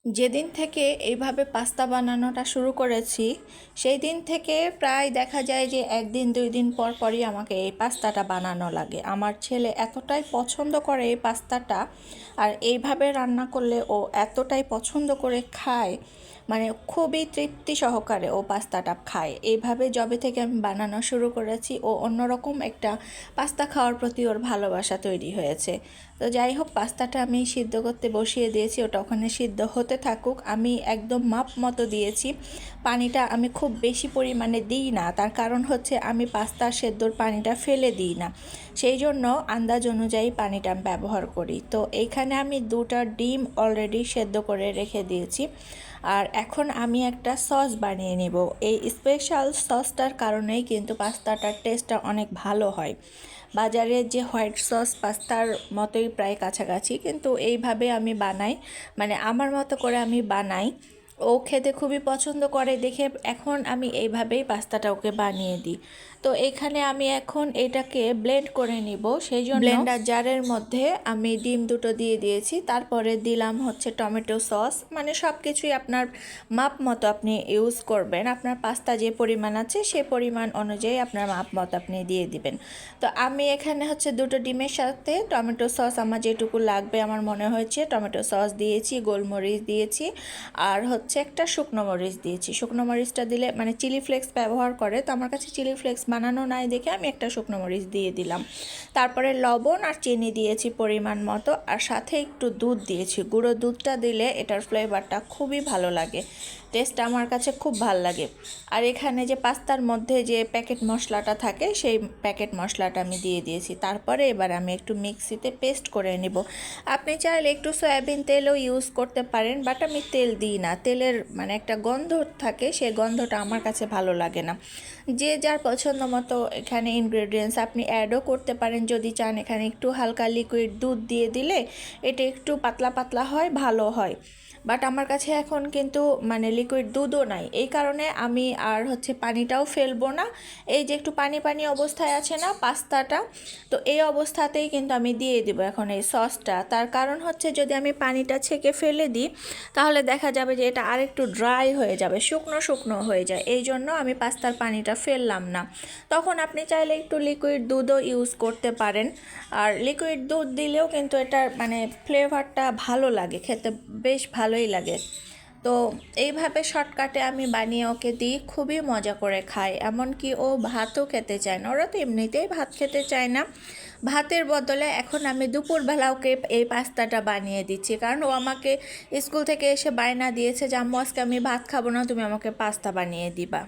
যেদিন থেকে এইভাবে পাস্তা বানানোটা শুরু করেছি সেই দিন থেকে প্রায় দেখা যায় যে একদিন দুই দিন পর পরই আমাকে এই পাস্তাটা বানানো লাগে। আমার ছেলে এতটাই পছন্দ করে এই পাস্তাটা, আর এইভাবে রান্না করলে ও এতটাই পছন্দ করে খায়, মানে খুবই তৃপ্তি সহকারে ও পাস্তাটা খায়। এইভাবে যবে থেকে আমি বানানো শুরু করেছি ও অন্যরকম একটা পাস্তা খাওয়ার প্রতি ওর ভালোবাসা তৈরি হয়েছে। তো যাই হোক, পাস্তাটা আমি সিদ্ধ করতে বসিয়ে দিয়েছি, ওটা ওখানে সিদ্ধ হতে থাকুক। আমি একদম মাপ মতো দিয়েছি, পানিটা আমি খুব বেশি পরিমাণে দিই না, তার কারণ হচ্ছে আমি পাস্তা সেদ্ধর পানিটা ফেলে দিই না, সেই জন্য আন্দাজ অনুযায়ী পানিটা আমি ব্যবহার করি। তো এইখানে আমি 2টা ডিম অলরেডি সেদ্ধ করে রেখে দিয়েছি, আর এখন আমি একটা সস বানিয়ে নিব। এই স্পেশাল সসটার কারণেই কিন্তু পাস্তাটার টেস্টটা অনেক ভালো হয়। বাজারে যে হোয়াইট সস পাস্তার মতোই প্রায় কাছাকাছি, কিন্তু এইভাবে আমি বানাই, মানে আমার মতো করে আমি বানাই। ও খেতে খুবই পছন্দ করে দেখে এখন আমি এইভাবেই পাস্তাটা ওকে বানিয়ে দিই। তো এখানে আমি এখন এটাকে ব্লেন্ড করে নিব, সেই জন্য ব্লেন্ডার জারের মধ্যে আমি ডিম দুটো দিয়ে দিয়েছি, তারপরে দিলাম হচ্ছে টমেটো সস। মানে সব কিছুই আপনার মাপ মতো আপনি ইউজ করবেন, আপনার পাস্তা যে পরিমাণ আছে সেই পরিমাণ অনুযায়ী আপনার মাপ মতো আপনি দিয়ে দিবেন। তো আমি এখানে হচ্ছে 2টো ডিমের সাথে টমেটো সস আমার যেটুকু লাগবে আমার মনে হয়েছে টমেটো সস দিয়েছি, গোলমরিচ দিয়েছি, আর হচ্ছে একটা শুকনো মরিচ দিয়েছি। শুকনো মরিচটা দিলে মানে চিলি ফ্লেক্স ব্যবহার করে, তো আমার কাছে চিলি ফ্লেক্স বানানো নাই দেখে আমি একটা শুকনো মরিচ দিয়ে দিলাম। তারপরে লবণ আর চিনি দিয়েছি পরিমাণ মতো, আর সাথে একটু দুধ দিয়েছি। গুঁড়ো দুধটা দিলে এটার ফ্লেভারটা খুবই ভালো লাগে, টেস্ট আমার কাছে খুব ভালো লাগে। আর এখানে যে পাস্তার মধ্যে যে প্যাকেট মশলাটা থাকে সেই প্যাকেট মশলাটা আমি দিয়ে দিয়েছি। তারপরে এবার আমি একটু মিক্সিতে পেস্ট করে নেব। আপনি চাইলে একটু সয়াবিন তেলও ইউজ করতে পারেন, বাট আমি তেল দিই না। তেলের মানে একটা গন্ধ থাকে, সেই গন্ধটা আমার কাছে ভালো লাগে না। যে যার পছন্দ মতো এখানে ইনগ্রেডিয়েন্টস আপনি অ্যাডও করতে পারেন যদি চান। এখানে একটু হালকা লিকুইড দুধ দিয়ে দিলে এটা একটু পাতলা পাতলা হয়, ভালো হয়। বাট আমার কাছে এখন কিন্তু মানে লিকুইড দুধও নাই, এই কারণে আমি আর হচ্ছে পানিটাও ফেলবো না। এই যে একটু পানি পানি অবস্থায় আছে না পাস্তাটা, তো এই অবস্থাতেই কিন্তু আমি দিয়ে দিব এখন এই সসটা। তার কারণ হচ্ছে যদি আমি পানিটা ছেঁকে ফেলে দিই তাহলে দেখা যাবে যে এটা আরেকটু ড্রাই হয়ে যাবে, শুকনো শুকনো হয়ে যায়। এই জন্য আমি পাস্তার পানিটা ফেললাম না। তখন আপনি চাইলে একটু লিকুইড দুধও ইউজ করতে পারেন, আর লিকুইড দুধ দিলেও কিন্তু এটার মানে ফ্লেভারটা ভালো লাগে, খেতে বেশ ভালোই লাগে। তো এইভাবে শর্টকাটে আমি বানিয়ে ওকে দিই, খুবই মজা করে খায়। এমনকি ও ভাতও খেতে চায় না, ওরা তো এমনিতেই ভাত খেতে চায় না। ভাতের বদলে এখন আমি দুপুরবেলা ওকে এই পাস্তাটা বানিয়ে দিচ্ছি, কারণ ও আমাকে স্কুল থেকে এসে বায়না দিয়েছে যে আম্মু আজকে আমি ভাত খাবো না, তুমি আমাকে পাস্তা বানিয়ে দিবা।